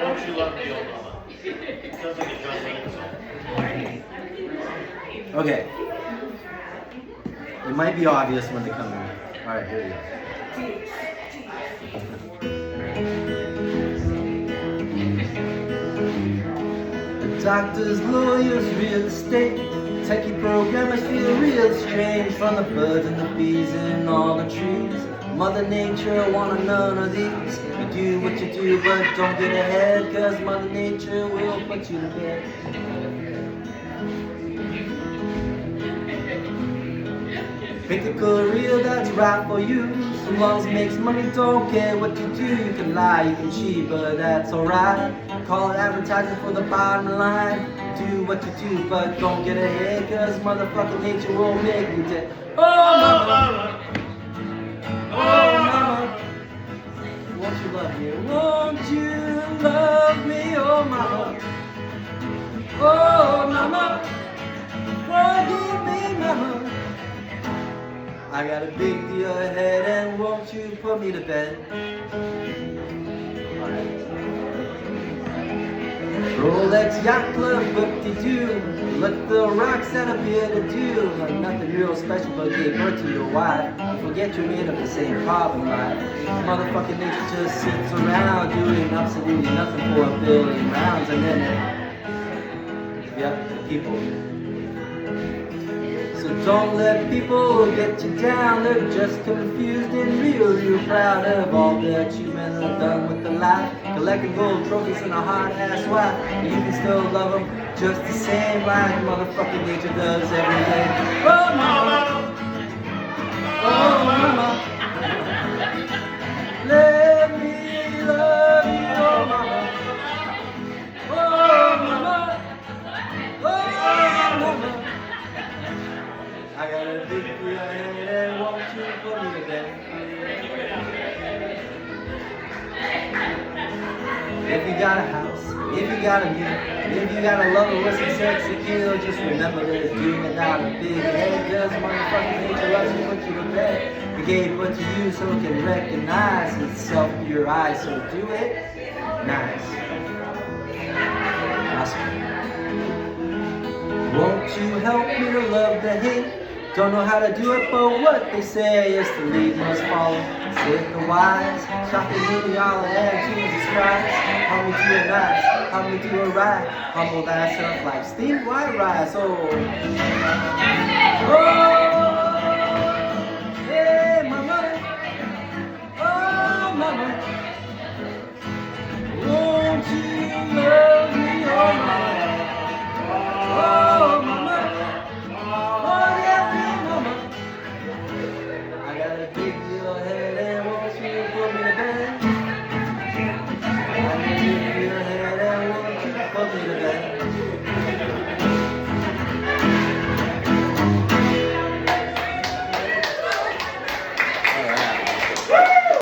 Won't you love me, oh mama? Sounds like a John Lennon song. Okay. It might be obvious when they come in. Alright, here we go. Doctors, lawyers, real estate, techie programmers feel real strange from the birds and the bees and all the trees. Mother Nature wanted none of these. You do what you do, but don't get ahead, cause Mother Nature will put you to bed. Pick a career that's right for you. So long as it makes money, don't care what you do. You can lie, you can cheat, but that's alright. Call it advertising for the bottom line. Do what you do, but don't get ahead, cause motherfucking nature will make you dead. Oh mama, oh mama, won't you love me? Won't you love me, oh mama? Oh mama, forgive me, mama. I got a big deal ahead, and won't you put me to bed? Rolex yacht club, whoop-de-doo. Look the rocks that appear to do like nothing real special, but gave birth to your wife. You forget you're made of the same carbon life. Motherfucking nature just sits around doing absolutely nothing for a billion rounds, and then, yep, the people. So don't let people get you down, they're just confused and real proud of all the achievements they've done with the life. Collecting gold trophies and a hard-ass wife, and you can still love them just the same like motherfucking nature does every day. Oh mama, oh mama, let me love you, oh mama, oh mama, oh mama. I got a big deal ahead, and won't you put me to bed? If you got a house, if you got a meal, if you got a lover with some sex appeal, just remember that it's doing it not a big head. Just motherfucking nature loves you, put you to bed. It gave what to you so it can recognize itself in your eyes. So do it nice. Awesome. Won't you help me to love the hate? Don't know how to do it, but what they say is the lead must follow. Save the wise, shocking me all the Jesus Christ. Help me do it nice, help me do it right. Humble thyself like steamed white rice. Oh, oh.